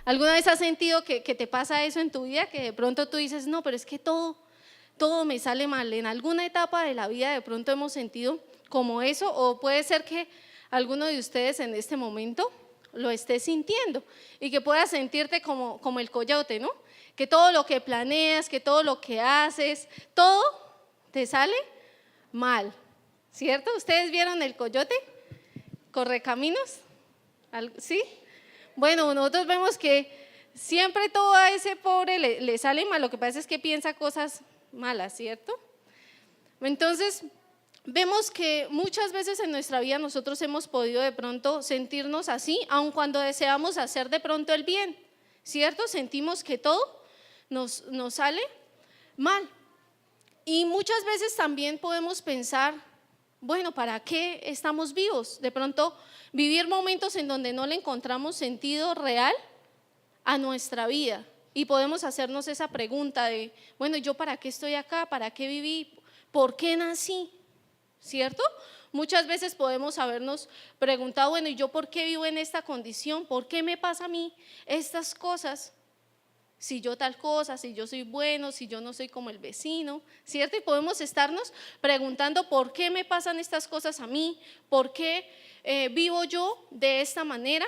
¿Alguna vez has sentido que te pasa eso en tu vida? Que de pronto tú dices, no, pero es que todo me sale mal. En alguna etapa de la vida de pronto hemos sentido como eso, o puede ser que alguno de ustedes en este momento lo esté sintiendo y que puedas sentirte como el coyote, ¿no? Que todo lo que planeas, que todo lo que haces, todo te sale mal, ¿cierto? ¿Ustedes vieron el coyote? ¿Correcaminos? ¿Sí? Bueno, nosotros vemos que siempre todo a ese pobre le sale mal, lo que pasa es que piensa cosas malas, ¿cierto? Entonces, vemos que muchas veces en nuestra vida nosotros hemos podido de pronto sentirnos así, aun cuando deseamos hacer de pronto el bien, ¿cierto? Sentimos que todo nos sale mal. Y muchas veces también podemos pensar, bueno, ¿para qué estamos vivos? De pronto vivir momentos en donde no le encontramos sentido real a nuestra vida y podemos hacernos esa pregunta de, bueno, ¿yo para qué estoy acá? ¿Para qué viví? ¿Por qué nací? ¿Cierto? Muchas veces podemos habernos preguntado, bueno, ¿y yo por qué vivo en esta condición? ¿Por qué me pasa a mí estas cosas? Si yo tal cosa, si yo soy bueno, si yo no soy como el vecino, ¿cierto? Y podemos estarnos preguntando por qué me pasan estas cosas a mí, por qué vivo yo de esta manera.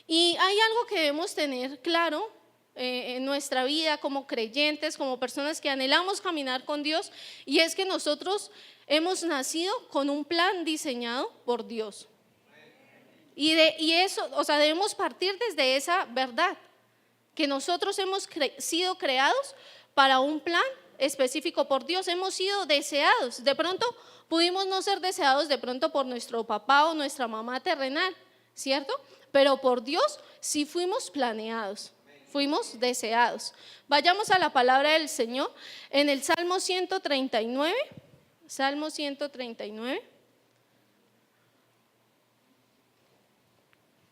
Y hay algo que debemos tener claro en nuestra vida como creyentes, como personas que anhelamos caminar con Dios, y es que nosotros hemos nacido con un plan diseñado por Dios. Y eso, o sea, debemos partir desde esa verdad, que nosotros hemos sido creados para un plan específico por Dios, hemos sido deseados. De pronto pudimos no ser deseados de pronto por nuestro papá o nuestra mamá terrenal, ¿cierto? Pero por Dios sí fuimos planeados, fuimos deseados. Vayamos a la palabra del Señor en el Salmo 139, Salmo 139,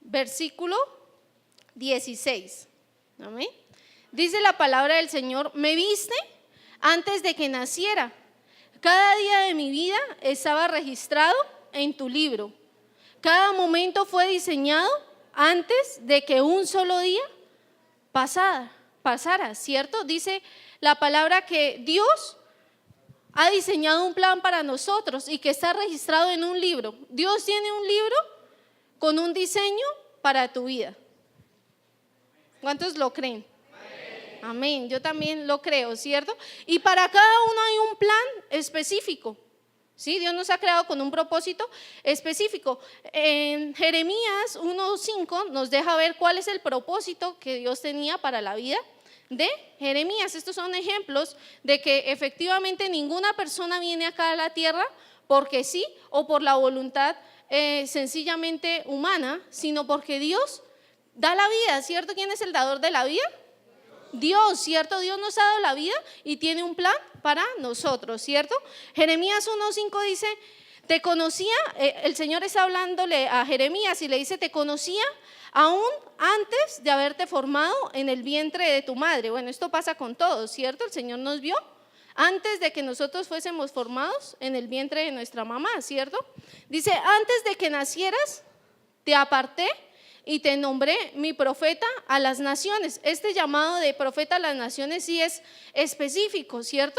versículo 16. Amén. Dice la palabra del Señor: me viste antes de que naciera, cada día de mi vida estaba registrado en tu libro, cada momento fue diseñado antes de que un solo día pasara, ¿cierto? Dice la palabra que Dios ha diseñado un plan para nosotros y que está registrado en un libro. Dios tiene un libro con un diseño para tu vida. ¿Cuántos lo creen? Amén, yo también lo creo, ¿cierto? Y para cada uno hay un plan específico, ¿sí? Dios nos ha creado con un propósito específico. En Jeremías 1:5 nos deja ver cuál es el propósito que Dios tenía para la vida de Jeremías. Estos son ejemplos de que efectivamente ninguna persona viene acá a la tierra porque sí o por la voluntad sencillamente humana, sino porque Dios da la vida, ¿cierto? ¿Quién es el dador de la vida? Dios, ¿cierto? Dios nos ha dado la vida y tiene un plan para nosotros, ¿cierto? Jeremías 1:5 dice, te conocía, el Señor está hablándole a Jeremías y le dice, te conocía aún antes de haberte formado en el vientre de tu madre. Bueno, esto pasa con todos, ¿cierto? El Señor nos vio antes de que nosotros fuésemos formados en el vientre de nuestra mamá, ¿cierto? Dice, antes de que nacieras, te aparté y te nombré mi profeta a las naciones. Este llamado de profeta a las naciones sí es específico, ¿cierto?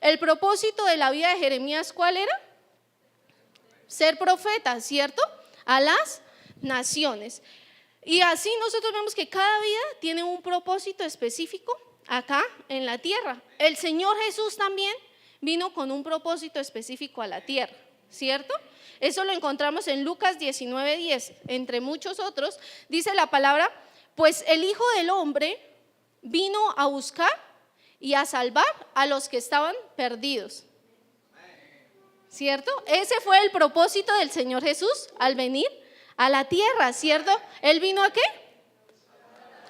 El propósito de la vida de Jeremías, ¿cuál era? Ser profeta, ¿cierto? A las naciones. Y así nosotros vemos que cada vida tiene un propósito específico acá en la tierra. El Señor Jesús también vino con un propósito específico a la tierra, ¿cierto? Eso lo encontramos en Lucas 19:10, entre muchos otros. Dice la palabra, pues el Hijo del Hombre vino a buscar y a salvar a los que estaban perdidos, ¿cierto? Ese fue el propósito del Señor Jesús al venir a la tierra, ¿cierto? ¿Él vino a qué?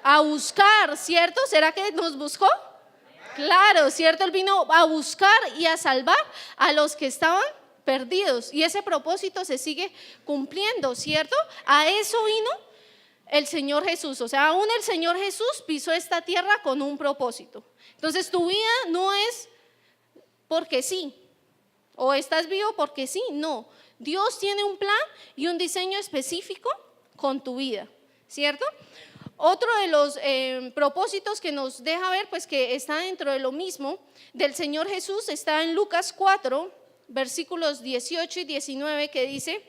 A buscar, ¿cierto? ¿Será que nos buscó? Claro, ¿cierto? Él vino a buscar y a salvar a los que estaban perdidos. Y ese propósito se sigue cumpliendo, ¿cierto? A eso vino el Señor Jesús. O sea, aún el Señor Jesús pisó esta tierra con un propósito. Entonces tu vida no es porque sí, o estás vivo porque sí, no. Dios tiene un plan y un diseño específico con tu vida, ¿cierto? Otro de los propósitos que nos deja ver, pues que está dentro de lo mismo del Señor Jesús, está en Lucas 4, versículos 18 y 19, que dice,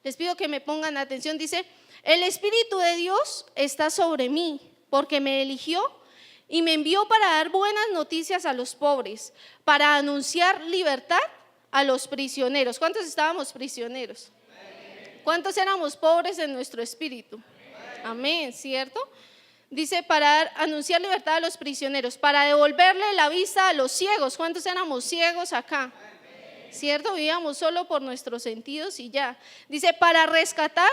les pido que me pongan atención, dice, el Espíritu de Dios está sobre mí, porque me eligió y me envió para dar buenas noticias a los pobres, para anunciar libertad a los prisioneros. ¿Cuántos estábamos prisioneros? ¿Cuántos éramos pobres en nuestro espíritu? Amén, ¿cierto? Dice para anunciar libertad a los prisioneros, para devolverle la vista a los ciegos. ¿Cuántos éramos ciegos acá? ¿Cierto? Vivíamos solo por nuestros sentidos y ya. Dice para rescatar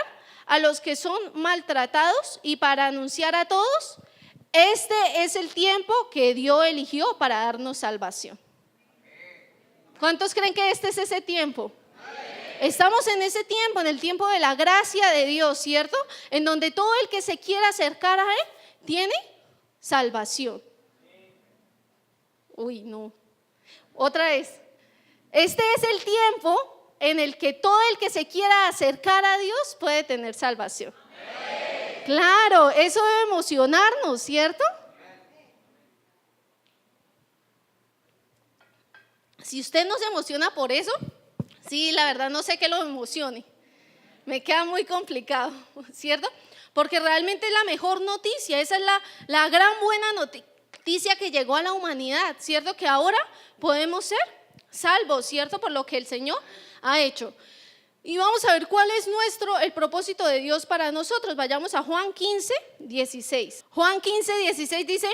a los que son maltratados y para anunciar a todos, este es el tiempo que Dios eligió para darnos salvación. ¿Cuántos creen que este es ese tiempo? Estamos en ese tiempo, en el tiempo de la gracia de Dios, ¿cierto? En donde todo el que se quiera acercar a Él tiene salvación. Uy, no. Otra vez. Este es el tiempo en el que todo el que se quiera acercar a Dios puede tener salvación. Claro, eso debe emocionarnos, ¿cierto? Si usted no se emociona por eso, sí, la verdad no sé qué lo emocione. Me queda muy complicado, ¿cierto? Porque realmente es la mejor noticia, esa es la gran buena noticia que llegó a la humanidad, ¿cierto? Que ahora podemos ser salvos, ¿cierto? Por lo que el Señor ha hecho. Y vamos a ver cuál es el propósito de Dios para nosotros. Vayamos a Juan 15, 16. Juan 15, 16 dice,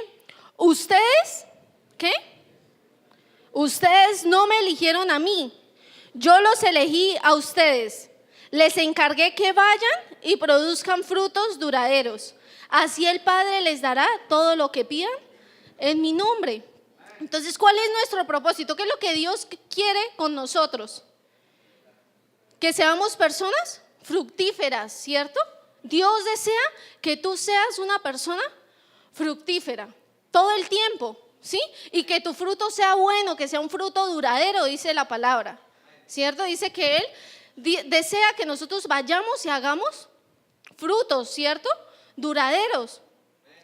¿ustedes qué? Ustedes no me eligieron a mí, yo los elegí a ustedes. Les encargué que vayan y produzcan frutos duraderos. Así el Padre les dará todo lo que pidan en mi nombre. Entonces, ¿cuál es nuestro propósito? ¿Qué es lo que Dios quiere con nosotros? Que seamos personas fructíferas, ¿cierto? Dios desea que tú seas una persona fructífera todo el tiempo, ¿sí? Y que tu fruto sea bueno, que sea un fruto duradero, dice la palabra, ¿cierto? Dice que Él desea que nosotros vayamos y hagamos frutos, ¿cierto? Duraderos.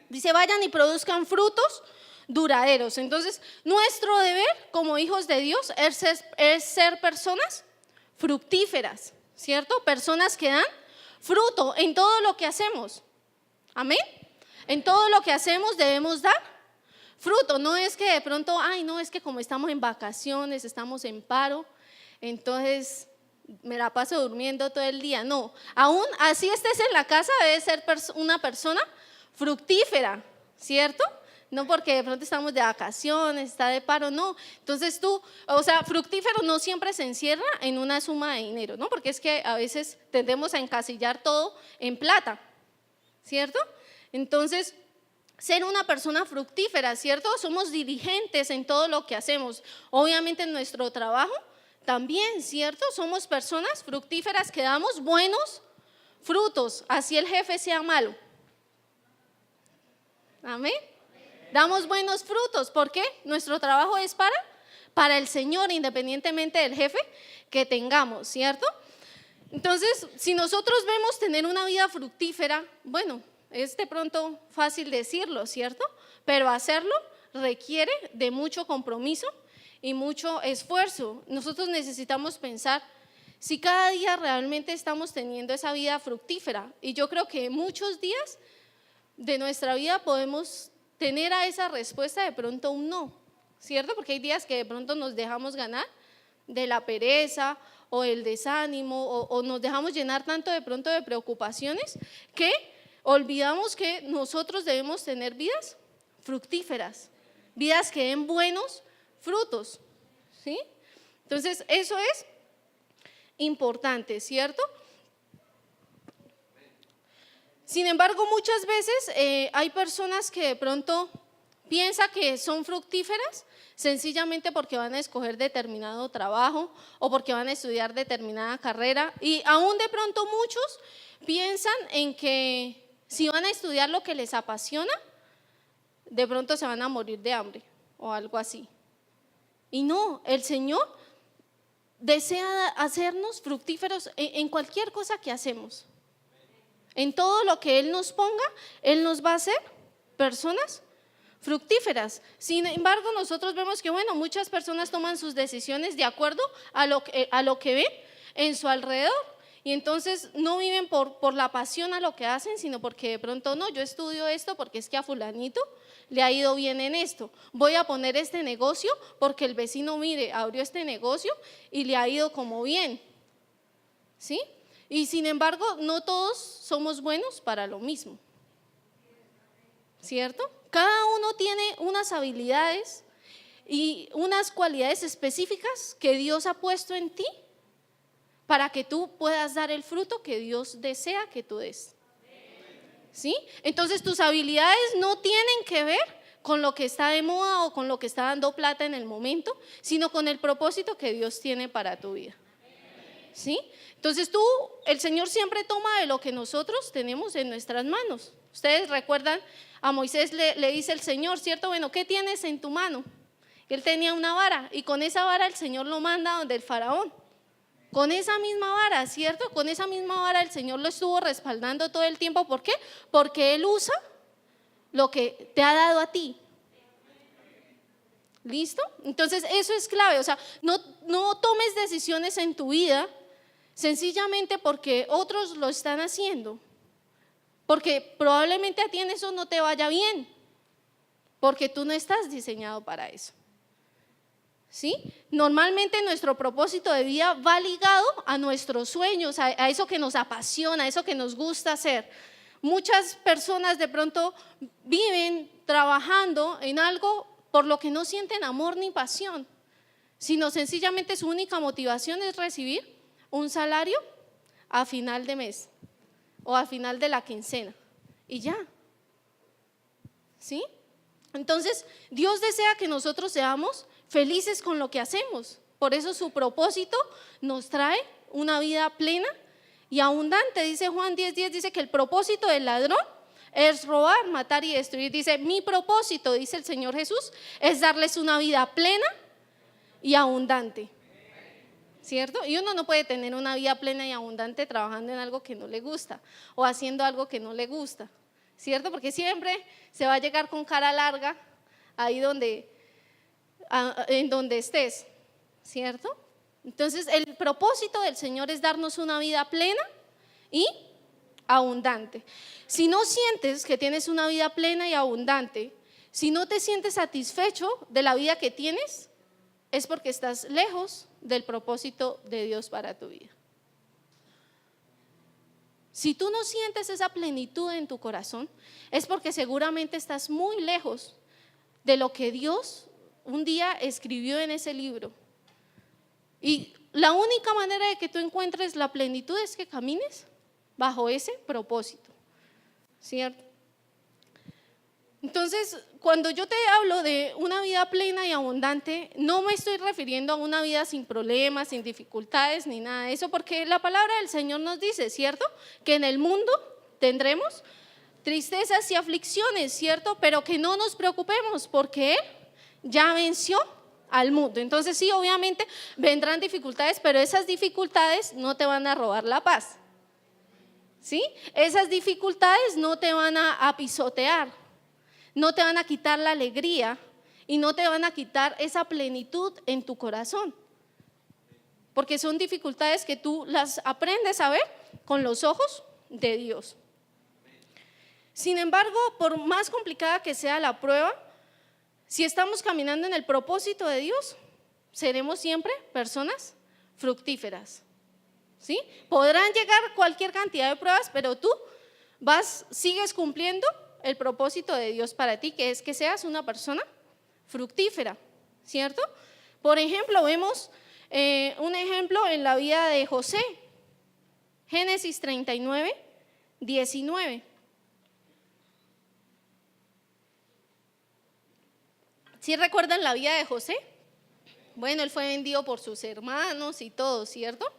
Dice, vayan y produzcan frutos duraderos. Entonces, nuestro deber como hijos de Dios es ser personas fructíferas, ¿cierto? Personas que dan fruto en todo lo que hacemos. Amén. En todo lo que hacemos debemos dar fruto. No es que de pronto, ay, no, es que como estamos en vacaciones, estamos en paro, entonces me la paso durmiendo todo el día. No, aún así estés en la casa, debes ser una persona fructífera, ¿cierto? No porque de pronto estamos de vacaciones, está de paro, no. Entonces tú, o sea, fructífero no siempre se encierra en una suma de dinero, ¿no? Porque es que a veces tendemos a encasillar todo en plata, ¿cierto? Entonces, ser una persona fructífera, ¿cierto? Somos diligentes en todo lo que hacemos. Obviamente en nuestro trabajo también, ¿cierto? Somos personas fructíferas que damos buenos frutos, así el jefe sea malo. Amén. Damos buenos frutos, ¿por qué? Nuestro trabajo es para el Señor, independientemente del jefe que tengamos, ¿cierto? Entonces, si nosotros vemos tener una vida fructífera, bueno, es de pronto fácil decirlo, ¿cierto? Pero hacerlo requiere de mucho compromiso y mucho esfuerzo. Nosotros necesitamos pensar si cada día realmente estamos teniendo esa vida fructífera. Y yo creo que muchos días de nuestra vida podemos tener a esa respuesta de pronto un no, ¿cierto? Porque hay días que de pronto nos dejamos ganar de la pereza o el desánimo o nos dejamos llenar tanto de pronto de preocupaciones que olvidamos que nosotros debemos tener vidas fructíferas, vidas que den buenos frutos, ¿sí? Entonces eso es importante, ¿cierto? Sin embargo, muchas veces hay personas que de pronto piensa que son fructíferas sencillamente porque van a escoger determinado trabajo o porque van a estudiar determinada carrera, y aún de pronto muchos piensan en que si van a estudiar lo que les apasiona, de pronto se van a morir de hambre o algo así. Y no, el Señor desea hacernos fructíferos en cualquier cosa que hacemos. En todo lo que Él nos ponga, Él nos va a hacer personas fructíferas. Sin embargo, nosotros vemos que muchas personas toman sus decisiones de acuerdo a lo que ven en su alrededor, y entonces no viven por la pasión a lo que hacen, sino porque de pronto no, yo estudio esto porque es que a fulanito le ha ido bien en esto, voy a poner este negocio porque el vecino, mire, abrió este negocio y le ha ido como bien, ¿sí? Y sin embargo, no todos somos buenos para lo mismo, ¿cierto? Cada uno tiene unas habilidades y unas cualidades específicas que Dios ha puesto en ti para que tú puedas dar el fruto que Dios desea que tú des, ¿sí? Entonces tus habilidades no tienen que ver con lo que está de moda o con lo que está dando plata en el momento, sino con el propósito que Dios tiene para tu vida, ¿sí? Entonces el Señor siempre toma de lo que nosotros tenemos en nuestras manos. Ustedes recuerdan, a Moisés le dice el Señor, ¿cierto? Bueno, ¿qué tienes en tu mano? Él tenía una vara, y con esa vara el Señor lo manda donde el faraón. Con esa misma vara, ¿cierto? Con esa misma vara el Señor lo estuvo respaldando todo el tiempo. ¿Por qué? Porque Él usa lo que te ha dado a ti. ¿Listo? Entonces eso es clave. O sea, no tomes decisiones en tu vida sencillamente porque otros lo están haciendo, porque probablemente a ti en eso no te vaya bien, porque tú no estás diseñado para eso, ¿sí? Normalmente nuestro propósito de vida va ligado a nuestros sueños, a eso que nos apasiona, a eso que nos gusta hacer. Muchas personas de pronto viven trabajando en algo por lo que no sienten amor ni pasión, sino sencillamente su única motivación es recibir un salario a final de mes o a final de la quincena y ya, ¿sí? Entonces Dios desea que nosotros seamos felices con lo que hacemos. Por eso su propósito nos trae una vida plena y abundante. Dice Juan 10:10, dice que el propósito del ladrón es robar, matar y destruir. Dice, mi propósito, dice el Señor Jesús, es darles una vida plena y abundante, ¿cierto? Y uno no puede tener una vida plena y abundante trabajando en algo que no le gusta o haciendo algo que no le gusta, ¿cierto? Porque siempre se va a llegar con cara larga ahí en donde estés, ¿cierto? Entonces el propósito del Señor es darnos una vida plena y abundante. Si no sientes que tienes una vida plena y abundante, si no te sientes satisfecho de la vida que tienes, es porque estás lejos del propósito de Dios para tu vida. Si tú no sientes esa plenitud en tu corazón, es porque seguramente estás muy lejos de lo que Dios un día escribió en ese libro. Y la única manera de que tú encuentres la plenitud es que camines bajo ese propósito, ¿cierto? Entonces, cuando yo te hablo de una vida plena y abundante, no me estoy refiriendo a una vida sin problemas, sin dificultades, ni nada de eso, porque la palabra del Señor nos dice, ¿cierto? Que en el mundo tendremos tristezas y aflicciones, ¿cierto? Pero que no nos preocupemos, porque Él ya venció al mundo. Entonces sí, obviamente vendrán dificultades, pero esas dificultades no te van a robar la paz, ¿sí? Esas dificultades no te van a pisotear, no te van a quitar la alegría y no te van a quitar esa plenitud en tu corazón, porque son dificultades que tú las aprendes a ver con los ojos de Dios. Sin embargo, por más complicada que sea la prueba, si estamos caminando en el propósito de Dios, seremos siempre personas fructíferas, ¿sí? Podrán llegar cualquier cantidad de pruebas, pero tú sigues cumpliendo el propósito de Dios para ti, que es que seas una persona fructífera, ¿cierto? Por ejemplo, vemos un ejemplo en la vida de José, Génesis 39:19. ¿Sí recuerdan la vida de José? Bueno, él fue vendido por sus hermanos y todo, ¿cierto?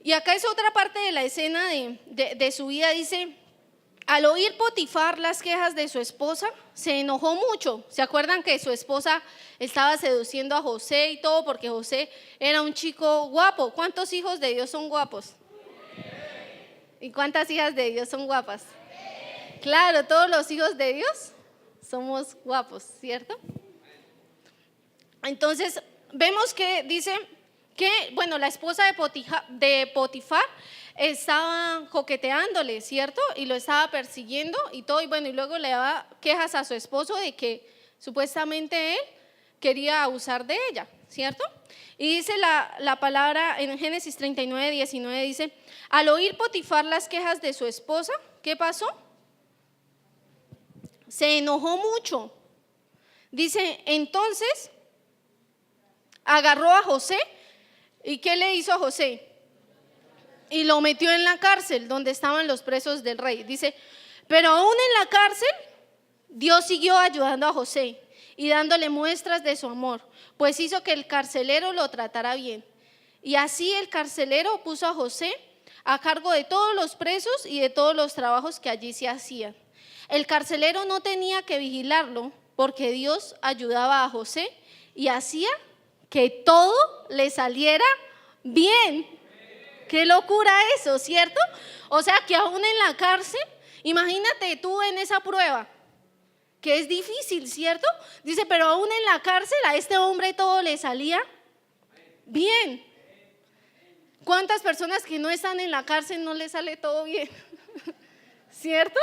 Y acá es otra parte de la escena de su vida. Dice, al oír Potifar las quejas de su esposa, se enojó mucho. ¿Se acuerdan que su esposa estaba seduciendo a José y todo? Porque José era un chico guapo. ¿Cuántos hijos de Dios son guapos? ¿Y cuántas hijas de Dios son guapas? Claro, todos los hijos de Dios somos guapos, ¿cierto? Entonces, vemos que dice que, bueno, la esposa de Potifar estaba coqueteándole, ¿cierto? Y lo estaba persiguiendo y todo, y bueno, y luego le daba quejas a su esposo de que supuestamente él quería abusar de ella, ¿cierto? Y dice la palabra en Génesis 39, 19, dice, al oír Potifar las quejas de su esposa, ¿qué pasó? Se enojó mucho. Dice, entonces agarró a José. ¿Y qué le hizo a José? Y lo metió en la cárcel donde estaban los presos del rey. Dice, pero aún en la cárcel Dios siguió ayudando a José y dándole muestras de su amor, pues hizo que el carcelero lo tratara bien. Y así el carcelero puso a José a cargo de todos los presos y de todos los trabajos que allí se hacían. El carcelero no tenía que vigilarlo porque Dios ayudaba a José y hacía que todo le saliera bien. Qué locura eso, ¿cierto? O sea que aún en la cárcel, imagínate tú en esa prueba, que es difícil, ¿cierto? Dice, pero aún en la cárcel a este hombre todo le salía bien. ¿Cuántas personas que no están en la cárcel no le sale todo bien? ¿Cierto?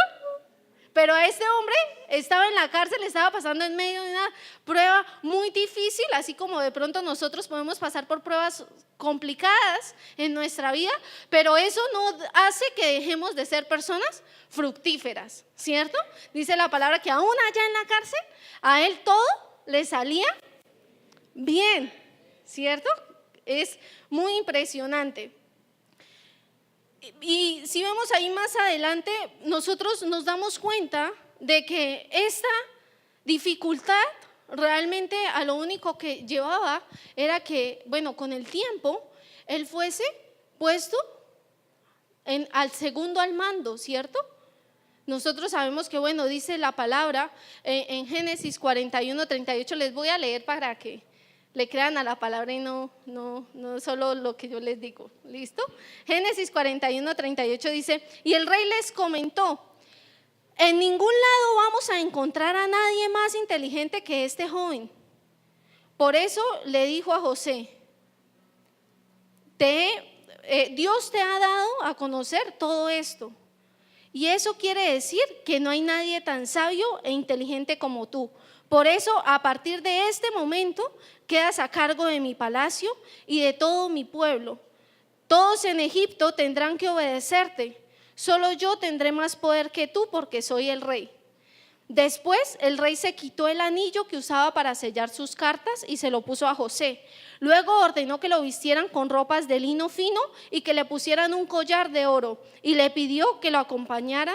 Pero a este hombre estaba en la cárcel, estaba pasando en medio de una prueba muy difícil, así como de pronto nosotros podemos pasar por pruebas complicadas en nuestra vida, pero eso no hace que dejemos de ser personas fructíferas, ¿cierto? Dice la palabra que aún allá en la cárcel, a él todo le salía bien, ¿cierto? Es muy impresionante. Y si vemos ahí más adelante, nosotros nos damos cuenta de que esta dificultad realmente a lo único que llevaba era que, bueno, con el tiempo él fuese puesto al segundo al mando, ¿cierto? Nosotros sabemos que, bueno, dice la palabra en Génesis 41, 38, les voy a leer para que le crean a la palabra y no solo lo que yo les digo. ¿Listo? Génesis 41, 38 dice, y el rey les comentó, en ningún lado vamos a encontrar a nadie más inteligente que este joven. Por eso le dijo a José, Dios te ha dado a conocer todo esto. Y eso quiere decir que no hay nadie tan sabio e inteligente como tú. Por eso, a partir de este momento, quedas a cargo de mi palacio y de todo mi pueblo. Todos en Egipto tendrán que obedecerte. Solo yo tendré más poder que tú porque soy el rey. Después, el rey se quitó el anillo que usaba para sellar sus cartas y se lo puso a José. Luego ordenó que lo vistieran con ropas de lino fino y que le pusieran un collar de oro y le pidió que lo acompañara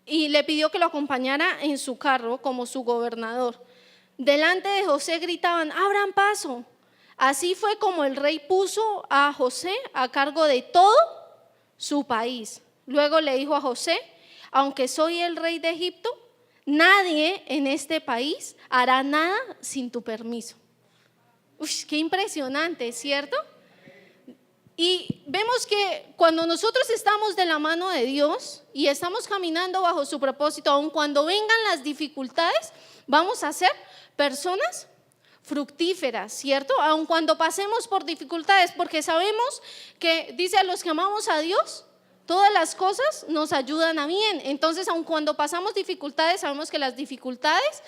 en su carro como su gobernador. Delante de José gritaban, abran paso. Así fue como el rey puso a José a cargo de todo su país. Luego le dijo a José, aunque soy el rey de Egipto, nadie en este país hará nada sin tu permiso. Qué impresionante, ¿cierto? Y vemos que cuando nosotros estamos de la mano de Dios y estamos caminando bajo su propósito, aun cuando vengan las dificultades, vamos a ser personas fructíferas, ¿cierto? Aun cuando pasemos por dificultades, porque sabemos que dice a los que amamos a Dios, todas las cosas nos ayudan a bien. Entonces, aun cuando pasamos dificultades, sabemos que las dificultades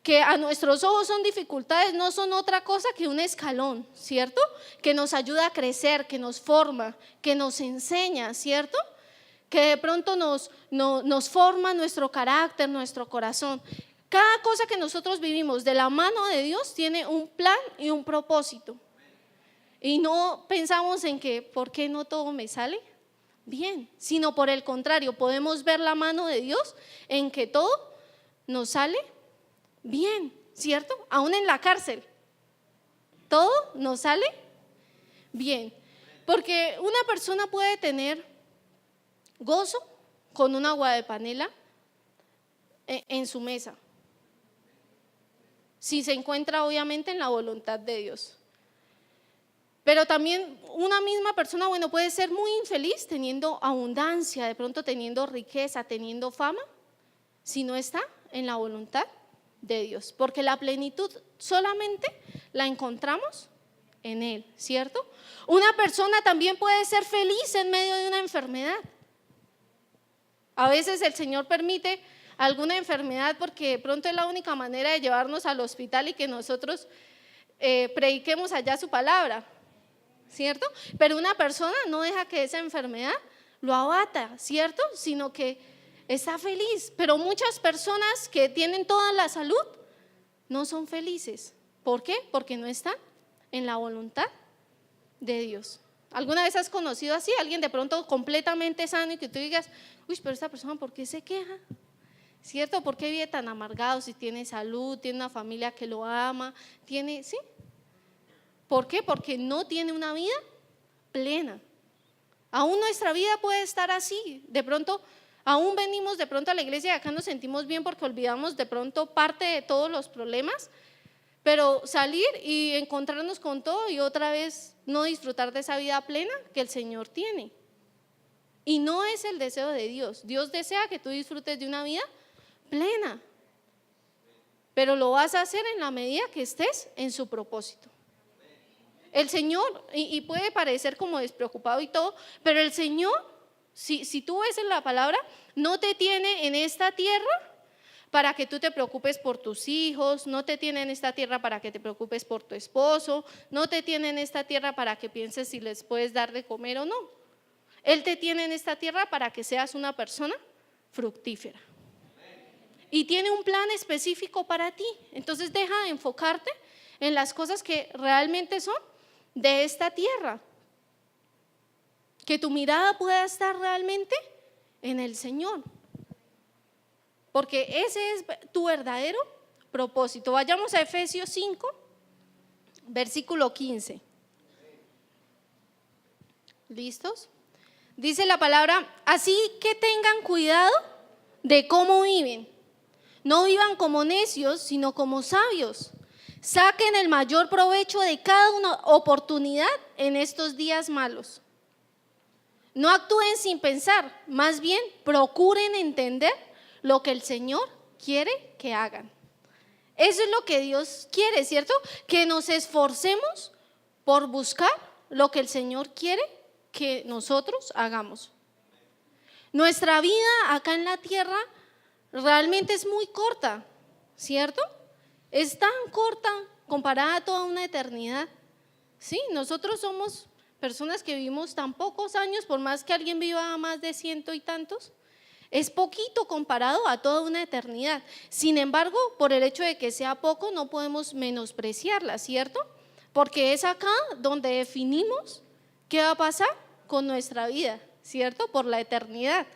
que a nuestros ojos son dificultades, no son otra cosa que un escalón, ¿cierto? Que nos ayuda a crecer, que nos forma, que nos enseña, ¿cierto? Que de pronto nos forma nuestro carácter, nuestro corazón. Cada cosa que nosotros vivimos de la mano de Dios tiene un plan y un propósito. Y no pensamos en que, ¿por qué no todo me sale bien? Sino por el contrario, podemos ver la mano de Dios en que todo nos sale bien, ¿cierto? Aún en la cárcel, todo nos sale bien. Porque una persona puede tener gozo con un agua de panela en su mesa, si se encuentra obviamente en la voluntad de Dios. Pero también una misma persona, bueno, puede ser muy infeliz teniendo abundancia, de pronto teniendo riqueza, teniendo fama, si no está en la voluntad de Dios. Porque la plenitud solamente la encontramos en Él, ¿cierto? Una persona también puede ser feliz en medio de una enfermedad. A veces el Señor permite alguna enfermedad porque de pronto es la única manera de llevarnos al hospital y que nosotros prediquemos allá su palabra, ¿cierto? Pero una persona no deja que esa enfermedad lo abata, ¿cierto? Sino que está feliz. Pero muchas personas que tienen toda la salud no son felices. ¿Por qué? Porque no están en la voluntad de Dios. ¿Alguna vez has conocido así? Alguien de pronto completamente sano y que tú digas, uy, pero esta persona, ¿por qué se queja? ¿Cierto? ¿Por qué vive tan amargado si tiene salud, tiene una familia que lo ama, tiene, sí? ¿Por qué? Porque no tiene una vida plena. Aún nuestra vida puede estar así. De pronto, aún venimos de pronto a la iglesia y acá nos sentimos bien porque olvidamos de pronto parte de todos los problemas, pero salir y encontrarnos con todo y otra vez no disfrutar de esa vida plena que el Señor tiene. Y no es el deseo de Dios. Dios desea que tú disfrutes de una vida plena, pero lo vas a hacer en la medida que estés en su propósito. El Señor, y puede parecer como despreocupado y todo, pero el Señor, si tú ves en la palabra, no te tiene en esta tierra para que tú te preocupes por tus hijos, no te tiene en esta tierra para que te preocupes por tu esposo, no te tiene en esta tierra para que pienses si les puedes dar de comer o no. Él te tiene en esta tierra para que seas una persona fructífera. Y tiene un plan específico para ti. Entonces deja de enfocarte en las cosas que realmente son de esta tierra. Que tu mirada pueda estar realmente en el Señor. Porque ese es tu verdadero propósito. Vayamos a Efesios 5, versículo 15. ¿Listos? Dice la palabra, así que tengan cuidado de cómo viven. No vivan como necios, sino como sabios. Saquen el mayor provecho de cada una oportunidad en estos días malos. No actúen sin pensar, más bien procuren entender lo que el Señor quiere que hagan. Eso es lo que Dios quiere, ¿cierto? Que nos esforcemos por buscar lo que el Señor quiere que nosotros hagamos. Nuestra vida acá en la tierra realmente es muy corta, ¿cierto? Es tan corta comparada a toda una eternidad. Sí, nosotros somos personas que vivimos tan pocos años, por más que alguien viva más de 100 y tantos, es poquito comparado a toda una eternidad. Sin embargo, por el hecho de que sea poco, no podemos menospreciarla, ¿cierto? Porque es acá donde definimos qué va a pasar con nuestra vida, ¿cierto? Por la eternidad.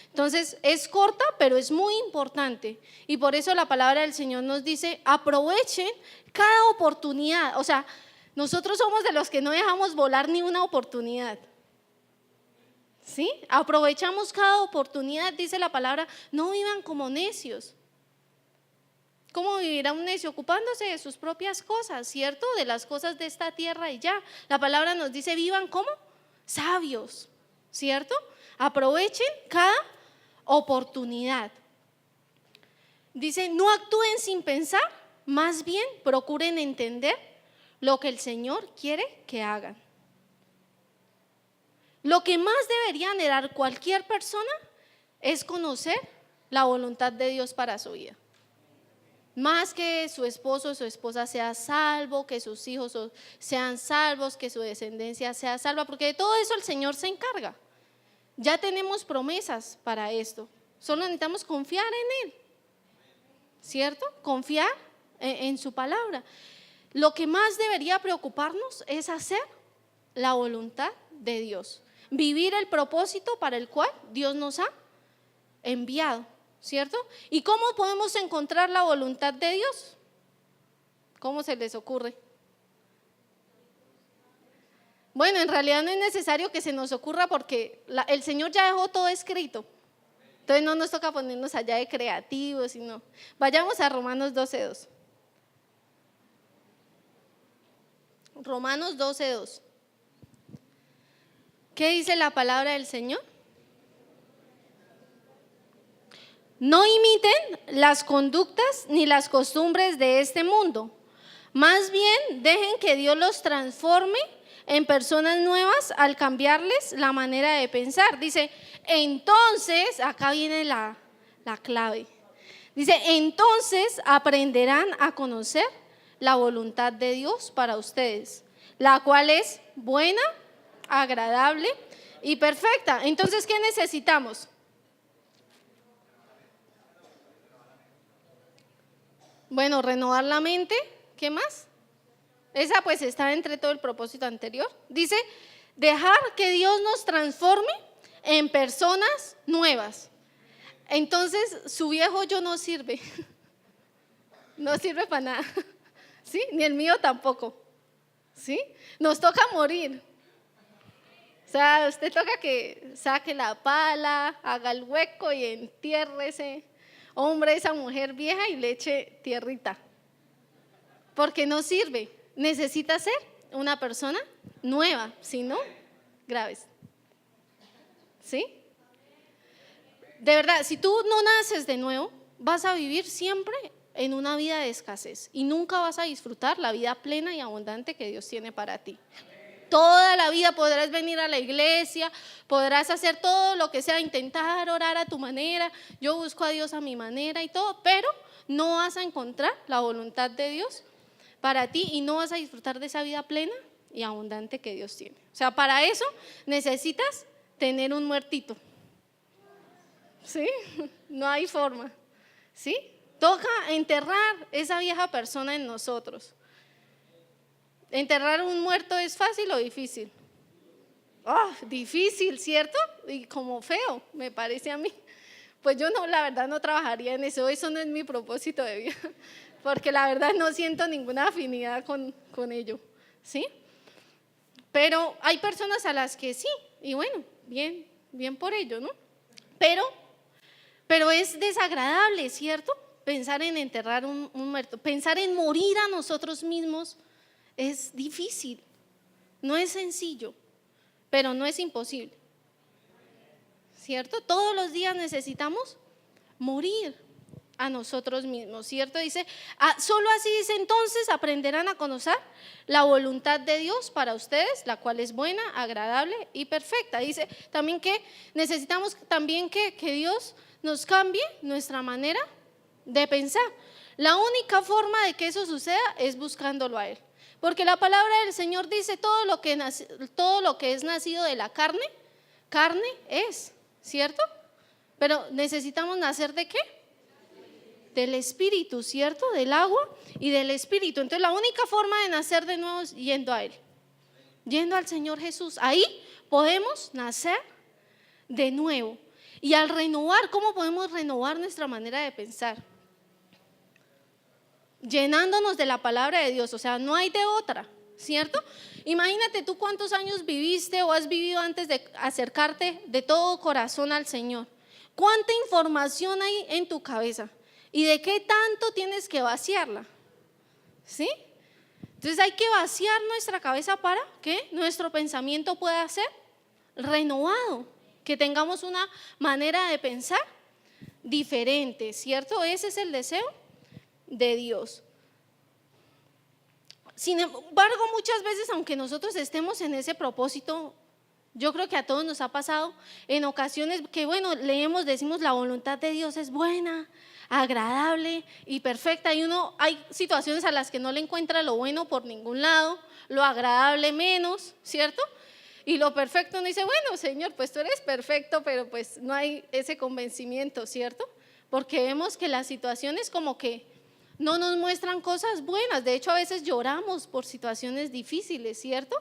Entonces es corta, pero es muy importante. Y por eso la palabra del Señor nos dice, aprovechen cada oportunidad. O sea, nosotros somos de los que no dejamos volar ni una oportunidad. ¿Sí? Aprovechamos cada oportunidad, dice la palabra, no vivan como necios. ¿Cómo vivirá un necio? Ocupándose de sus propias cosas, ¿cierto? De las cosas de esta tierra y ya. La palabra nos dice, vivan como sabios, ¿cierto? Aprovechen cada oportunidad. Dice, no actúen sin pensar, más bien procuren entender lo que el Señor quiere que hagan. Lo que más debería anhelar cualquier persona es conocer la voluntad de Dios para su vida. Más que su esposo o su esposa sea salvo, que sus hijos sean salvos, que su descendencia sea salva, porque de todo eso el Señor se encarga. Ya tenemos promesas para esto, solo necesitamos confiar en Él, ¿cierto? Confiar en su palabra. Lo que más debería preocuparnos es hacer la voluntad de Dios, vivir el propósito para el cual Dios nos ha enviado. ¿cierto? ¿Y cómo podemos encontrar la voluntad de Dios? ¿Cómo se les ocurre? Bueno, en realidad no es necesario que se nos ocurra porque el Señor ya dejó todo escrito. Entonces no nos toca ponernos allá de creativos, sino vayamos a Romanos 12:2. Romanos 12:2. ¿Qué dice la palabra del Señor? No imiten las conductas ni las costumbres de este mundo. Más bien, dejen que Dios los transforme en personas nuevas al cambiarles la manera de pensar. Dice, entonces, acá viene la clave. Dice, entonces aprenderán a conocer la voluntad de Dios para ustedes, la cual es buena, agradable y perfecta. Entonces, ¿qué necesitamos? Bueno, renovar la mente. ¿Qué más? Esa pues está entre todo el propósito anterior. Dice, dejar que Dios nos transforme en personas nuevas. Entonces, su viejo yo no sirve. No sirve para nada. ¿Sí? Ni el mío tampoco. ¿Sí? Nos toca morir. O sea, usted toca que saque la pala, haga el hueco y entierre ese hombre, esa mujer vieja y le eche tierrita. Porque no sirve. Necesita ser una persona nueva, si no, graves. ¿Sí? De verdad, si tú no naces de nuevo, vas a vivir siempre en una vida de escasez y nunca vas a disfrutar la vida plena y abundante que Dios tiene para ti. Toda la vida podrás venir a la iglesia, podrás hacer todo lo que sea, intentar orar a tu manera, yo busco a Dios a mi manera y todo, pero no vas a encontrar la voluntad de Dios para ti y no vas a disfrutar de esa vida plena y abundante que Dios tiene. O sea, para eso necesitas tener un muertito. ¿Sí? No hay forma. ¿Sí? Toca enterrar esa vieja persona en nosotros. ¿Enterrar un muerto es fácil o difícil? Oh, difícil, ¿cierto? Y como feo, me parece a mí. Pues yo no, la verdad no trabajaría en eso, eso no es mi propósito de vida, porque la verdad no siento ninguna afinidad con ello, ¿sí? Pero hay personas a las que sí, y bueno, bien por ello, ¿no? Pero es desagradable, ¿cierto? Pensar en enterrar un muerto, pensar en morir a nosotros mismos es difícil, no es sencillo, pero no es imposible, ¿cierto? Todos los días necesitamos morir a nosotros mismos, ¿cierto? Dice, solo así dice, entonces aprenderán a conocer la voluntad de Dios para ustedes, la cual es buena, agradable y perfecta. Dice también que necesitamos también que Dios nos cambie nuestra manera de pensar. La única forma de que eso suceda es buscándolo a Él, porque la palabra del Señor dice, todo lo que es nacido de la carne es, ¿cierto? Pero necesitamos nacer ¿de qué? Del Espíritu, ¿cierto? Del agua y del Espíritu. Entonces la única forma de nacer de nuevo es yendo a Él, yendo al Señor Jesús. Ahí podemos nacer de nuevo. Y al renovar, ¿cómo podemos renovar nuestra manera de pensar? Llenándonos de la palabra de Dios, o sea, no hay de otra, ¿cierto? Imagínate tú cuántos años viviste o has vivido antes de acercarte de todo corazón al Señor. ¿Cuánta información hay en tu cabeza? ¿Y de qué tanto tienes que vaciarla? ¿Sí? Entonces hay que vaciar nuestra cabeza para que nuestro pensamiento pueda ser renovado, que tengamos una manera de pensar diferente, ¿cierto? Ese es el deseo de Dios. Sin embargo, muchas veces, aunque nosotros estemos en ese propósito, yo creo que a todos nos ha pasado en ocasiones que, bueno, leemos, decimos la voluntad de Dios es buena, agradable y perfecta, y hay situaciones a las que no le encuentra lo bueno por ningún lado, lo agradable menos, ¿cierto? Y lo perfecto uno dice, bueno, Señor, pues tú eres perfecto, pero pues no hay ese convencimiento, ¿cierto? Porque vemos que las situaciones como que no nos muestran cosas buenas. De hecho, a veces lloramos por situaciones difíciles, ¿cierto?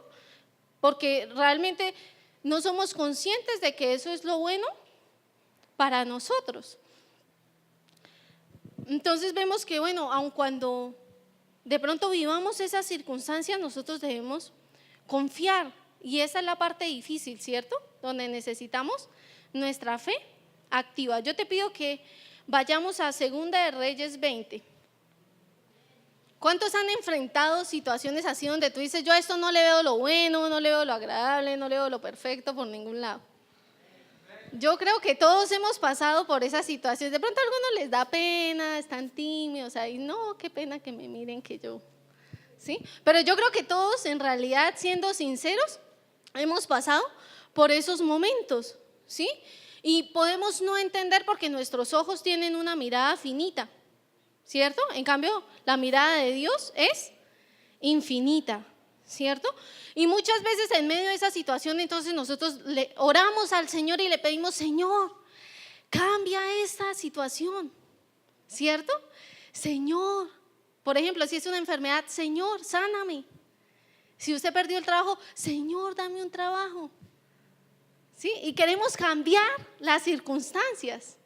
Porque realmente no somos conscientes de que eso es lo bueno para nosotros. Entonces vemos que, bueno, aun cuando de pronto vivamos esas circunstancias, nosotros debemos confiar. Y esa es la parte difícil, ¿cierto? Donde necesitamos nuestra fe activa. Yo te pido que vayamos a Segunda de Reyes 20. ¿Cuántos han enfrentado situaciones así donde tú dices, yo a esto no le veo lo bueno, no le veo lo agradable, no le veo lo perfecto por ningún lado? Yo creo que todos hemos pasado por esas situaciones. De pronto a algunos les da pena, están tímidos, ahí no, qué pena que me miren que yo, ¿sí? Pero yo creo que todos en realidad, siendo sinceros, hemos pasado por esos momentos, ¿sí? Y podemos no entender porque nuestros ojos tienen una mirada finita, ¿cierto? En cambio, la mirada de Dios es infinita, ¿cierto? Y muchas veces en medio de esa situación, entonces nosotros le oramos al Señor y le pedimos, Señor, cambia esta situación, ¿cierto? Señor, por ejemplo, si es una enfermedad, Señor, sáname. Si usted perdió el trabajo, Señor, dame un trabajo, ¿sí? Y queremos cambiar las circunstancias.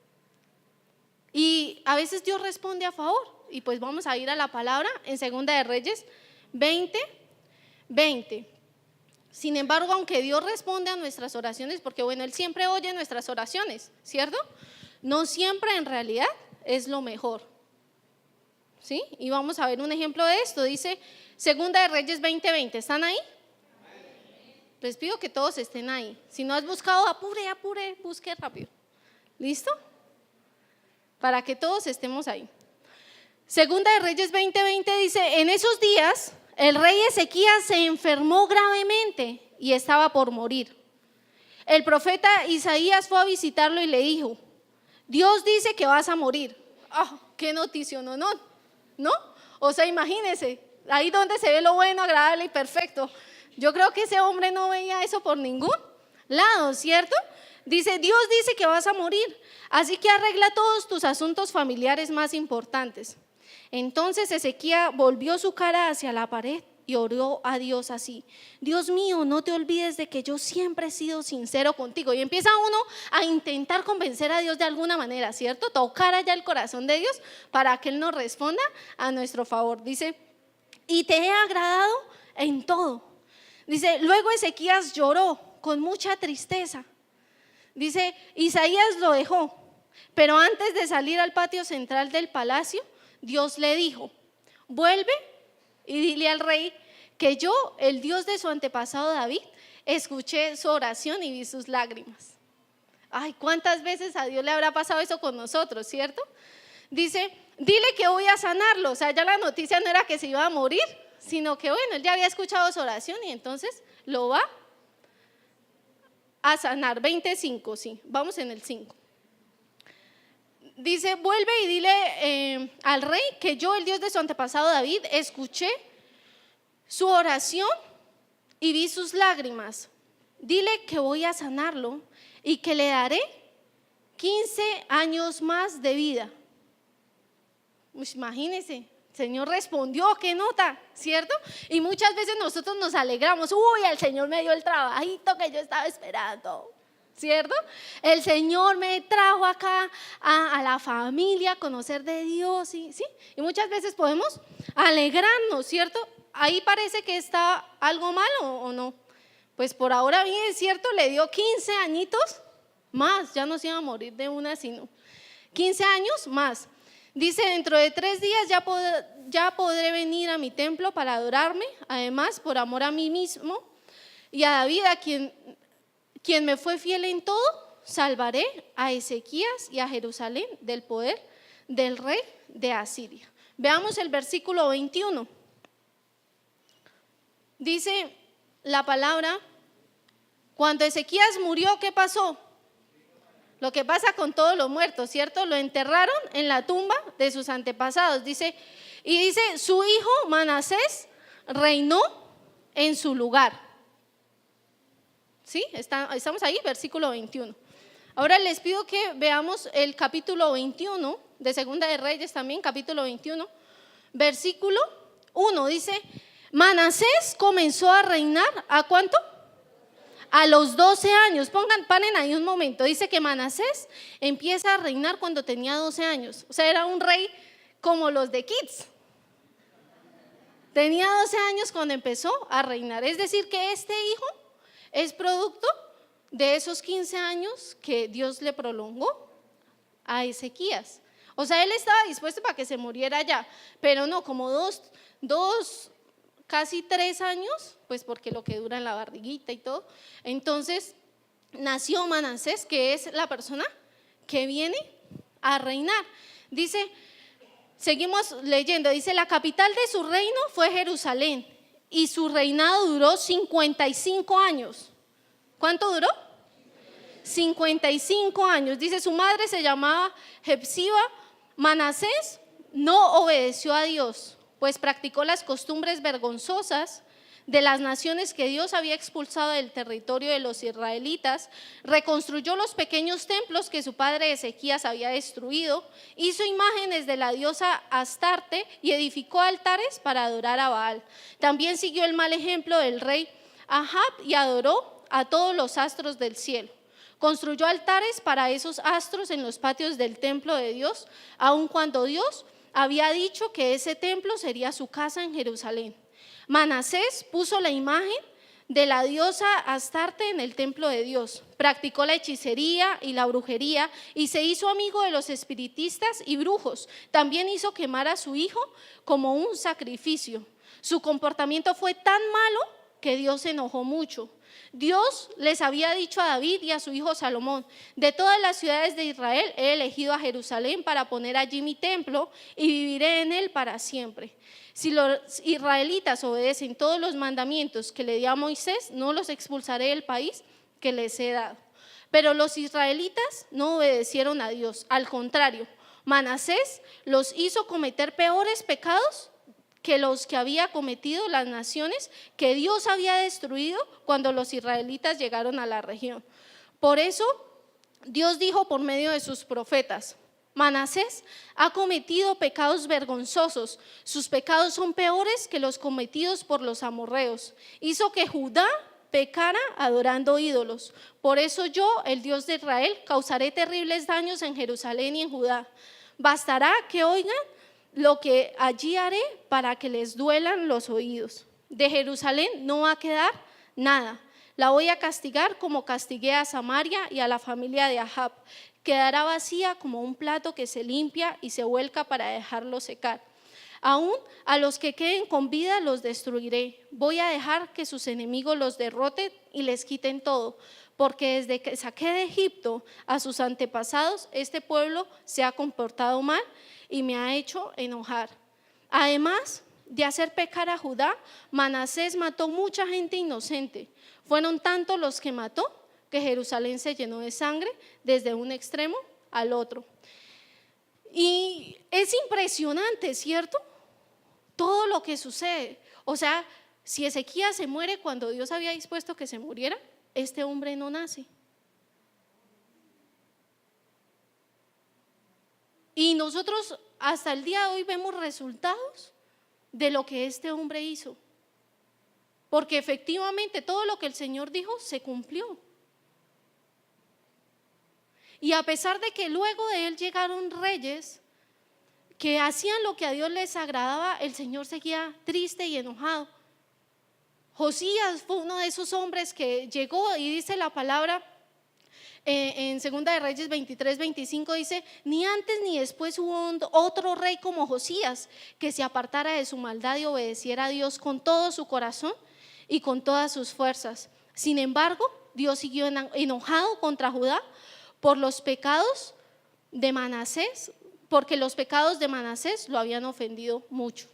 Y a veces Dios responde a favor. Y pues vamos a ir a la palabra en Segunda de Reyes 20:20. Sin embargo, aunque Dios responde a nuestras oraciones, porque bueno, Él siempre oye nuestras oraciones, ¿cierto? No siempre en realidad es lo mejor, ¿sí? Y vamos a ver un ejemplo de esto. Dice Segunda de Reyes 20:20. ¿Están ahí? Les pido que todos estén ahí. Si no has buscado, apure, busque rápido. ¿Listo? Para que todos estemos ahí. Segunda de Reyes 20:20 dice, en esos días el rey Ezequías se enfermó gravemente y estaba por morir. El profeta Isaías fue a visitarlo y le dijo, Dios dice que vas a morir. ¡Oh, qué noticia! ¿No? O sea, imagínense, ahí donde se ve lo bueno, agradable y perfecto. Yo creo que ese hombre no veía eso por ningún lado, ¿cierto? Dice, Dios dice que vas a morir, así que arregla todos tus asuntos familiares más importantes. Entonces Ezequías volvió su cara hacia la pared y oró a Dios así, Dios mío, no te olvides de que yo siempre he sido sincero contigo. Y empieza uno a intentar convencer a Dios de alguna manera, ¿cierto? Tocar allá el corazón de Dios para que Él nos responda a nuestro favor. Dice, y te he agradado en todo. Dice, luego Ezequías lloró con mucha tristeza. Dice, Isaías lo dejó, pero antes de salir al patio central del palacio, Dios le dijo, vuelve y dile al rey que yo, el Dios de su antepasado David, escuché su oración y vi sus lágrimas. Ay, ¿cuántas veces a Dios le habrá pasado eso con nosotros, cierto? Dice, dile que voy a sanarlo. O sea, ya la noticia no era que se iba a morir, sino que bueno, él ya había escuchado su oración y entonces lo va a sanar. 25, sí, vamos en el 5. Dice, vuelve y dile al rey que yo, el Dios de su antepasado David, escuché su oración y vi sus lágrimas. Dile que voy a sanarlo y que le daré 15 años más de vida. Pues imagínense, el Señor respondió, qué nota, ¿cierto? Y muchas veces nosotros nos alegramos, uy, el Señor me dio el trabajito que yo estaba esperando, ¿cierto? El Señor me trajo acá a la familia a conocer de Dios, ¿sí? Y muchas veces podemos alegrarnos, ¿cierto? Ahí parece que está algo malo o no. Pues por ahora bien, ¿cierto? Le dio 15 añitos más, ya no se iba a morir de una, sino 15 años más. Dice, dentro de 3 días ya podré venir a mi templo para adorarme, además por amor a mí mismo y a David, a quien me fue fiel en todo, salvaré a Ezequías y a Jerusalén del poder del rey de Asiria. Veamos el versículo 21. Dice la palabra, cuando Ezequías murió, ¿qué pasó? Lo que pasa con todos los muertos, ¿cierto? Lo enterraron en la tumba de sus antepasados. Dice, su hijo Manasés reinó en su lugar. ¿Sí? Estamos ahí, versículo 21. Ahora les pido que veamos el capítulo 21 de Segunda de Reyes también, capítulo 21, versículo 1. Dice, Manasés comenzó a reinar, ¿a cuánto? A los 12 años. Paren ahí un momento. Dice que Manasés empieza a reinar cuando tenía 12 años. O sea, era un rey como los de Kids. Tenía 12 años cuando empezó a reinar. Es decir, que este hijo es producto de esos 15 años que Dios le prolongó a Ezequías. O sea, él estaba dispuesto para que se muriera ya, pero no, como casi 3 años, pues porque lo que dura en la barriguita y todo. Entonces nació Manasés, que es la persona que viene a reinar. Dice, seguimos leyendo, dice, la capital de su reino fue Jerusalén y su reinado duró 55 años. ¿Cuánto duró? 55 años. Dice, su madre se llamaba Jepsiba. Manasés no obedeció a Dios, pues practicó las costumbres vergonzosas de las naciones que Dios había expulsado del territorio de los israelitas, reconstruyó los pequeños templos que su padre Ezequías había destruido, hizo imágenes de la diosa Astarte y edificó altares para adorar a Baal. También siguió el mal ejemplo del rey Ahab y adoró a todos los astros del cielo. Construyó altares para esos astros en los patios del templo de Dios, aun cuando Dios había dicho que ese templo sería su casa en Jerusalén. Manasés puso la imagen de la diosa Astarte en el templo de Dios, practicó la hechicería y la brujería y se hizo amigo de los espiritistas y brujos. También hizo quemar a su hijo como un sacrificio. Su comportamiento fue tan malo que Dios se enojó mucho. Dios les había dicho a David y a su hijo Salomón: de todas las ciudades de Israel he elegido a Jerusalén para poner allí mi templo y viviré en él para siempre. Si los israelitas obedecen todos los mandamientos que le di a Moisés, no los expulsaré del país que les he dado. Pero los israelitas no obedecieron a Dios. Al contrario, Manasés los hizo cometer peores pecados que los que había cometido las naciones que Dios había destruido cuando los israelitas llegaron a la región. Por eso Dios dijo por medio de sus profetas: Manasés ha cometido pecados vergonzosos, sus pecados son peores que los cometidos por los amorreos. Hizo que Judá pecara adorando ídolos. Por eso yo, el Dios de Israel, causaré terribles daños en Jerusalén y en Judá. Bastará que oigan lo que allí haré para que les duelan los oídos. De Jerusalén no va a quedar nada. La voy a castigar como castigué a Samaria y a la familia de Ahab. Quedará vacía como un plato que se limpia y se vuelca para dejarlo secar. Aún a los que queden con vida los destruiré. Voy a dejar que sus enemigos los derroten y les quiten todo, porque desde que saqué de Egipto a sus antepasados, este pueblo se ha comportado mal y me ha hecho enojar. Además de hacer pecar a Judá, Manasés mató mucha gente inocente. Fueron tantos los que mató que Jerusalén se llenó de sangre desde un extremo al otro. Y es impresionante, ¿cierto? Todo lo que sucede. O sea, si Ezequías se muere cuando Dios había dispuesto que se muriera, este hombre no nace. Y nosotros hasta el día de hoy vemos resultados de lo que este hombre hizo, porque efectivamente todo lo que el Señor dijo se cumplió. Y a pesar de que luego de él llegaron reyes que hacían lo que a Dios les agradaba, el Señor seguía triste y enojado. Josías fue uno de esos hombres que llegó, y dice la palabra en Segunda de Reyes 23-25, dice: ni antes ni después hubo otro rey como Josías, que se apartara de su maldad y obedeciera a Dios con todo su corazón y con todas sus fuerzas. Sin embargo, Dios siguió enojado contra Judá por los pecados de Manasés, porque los pecados de Manasés lo habían ofendido mucho.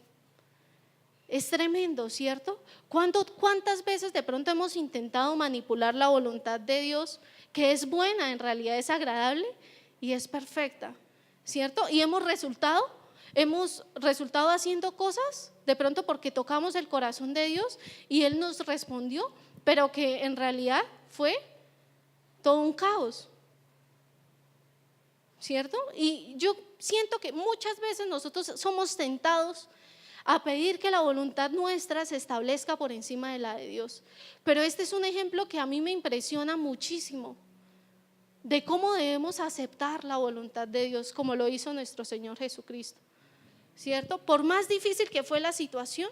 Es tremendo, ¿cierto? ¿Cuántas veces de pronto hemos intentado manipular la voluntad de Dios, que es buena, en realidad es agradable y es perfecta, ¿cierto? Y hemos resultado haciendo cosas de pronto porque tocamos el corazón de Dios y Él nos respondió, pero que en realidad fue todo un caos, ¿cierto? Y yo siento que muchas veces nosotros somos tentados a pedir que la voluntad nuestra se establezca por encima de la de Dios. Pero este es un ejemplo que a mí me impresiona muchísimo de cómo debemos aceptar la voluntad de Dios, como lo hizo nuestro Señor Jesucristo. ¿cierto? Por más difícil que fue la situación,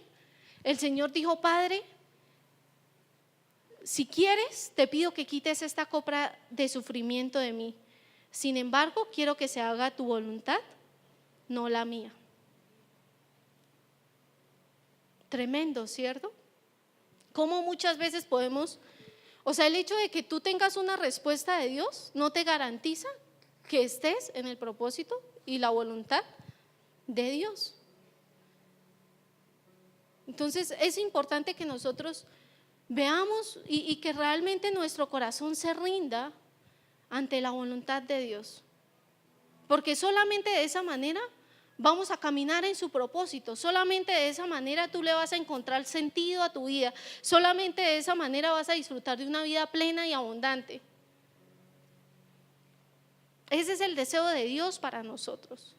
el Señor dijo: Padre, si quieres, te pido que quites esta copa de sufrimiento de mí. Sin embargo, quiero que se haga tu voluntad, no la mía. Tremendo, ¿cierto? Cómo muchas veces podemos, el hecho de que tú tengas una respuesta de Dios no te garantiza que estés en el propósito y la voluntad de Dios. Entonces es importante que nosotros veamos y que realmente nuestro corazón se rinda ante la voluntad de Dios, porque solamente de esa manera vamos a caminar en su propósito, solamente de esa manera tú le vas a encontrar sentido a tu vida, solamente de esa manera vas a disfrutar de una vida plena y abundante. Ese es el deseo de Dios para nosotros.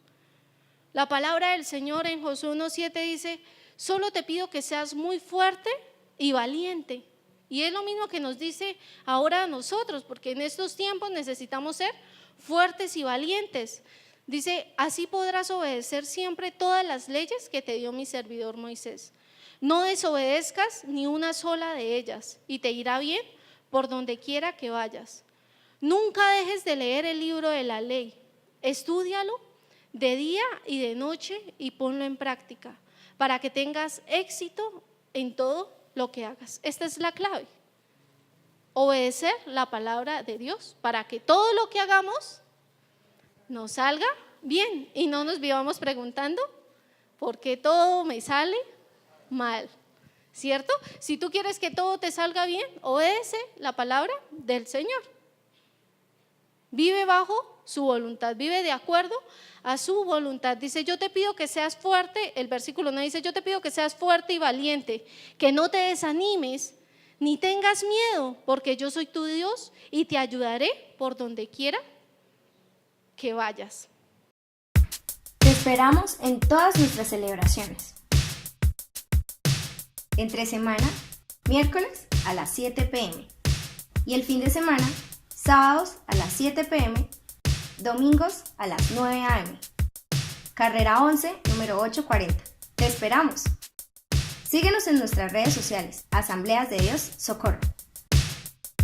La palabra del Señor en Josué 1:7 dice: solo te pido que seas muy fuerte y valiente. Y es lo mismo que nos dice ahora a nosotros, porque en estos tiempos necesitamos ser fuertes y valientes. Dice: así podrás obedecer siempre todas las leyes que te dio mi servidor Moisés. No desobedezcas ni una sola de ellas, y te irá bien por donde quiera que vayas. Nunca dejes de leer el libro de la ley, estúdialo de día y de noche y ponlo en práctica, para que tengas éxito en todo lo que hagas. Esta es la clave: obedecer la palabra de Dios para que todo lo que hagamos nos salga bien y no nos vivamos preguntando ¿por qué todo me sale mal? ¿Cierto? Si tú quieres que todo te salga bien, obedece la palabra del Señor. Vive bajo su voluntad, vive de acuerdo a su voluntad. Dice: yo te pido que seas fuerte, el versículo 9 dice: yo te pido que seas fuerte y valiente, que no te desanimes ni tengas miedo, porque yo soy tu Dios y te ayudaré por donde quiera que vayas. Te esperamos en todas nuestras celebraciones. Entre semana, miércoles a las 7 p.m. y el fin de semana, sábados a las 7 p.m., domingos a las 9 a.m. Carrera 11, número 840. Te esperamos. Síguenos en nuestras redes sociales, Asambleas de Dios Socorro.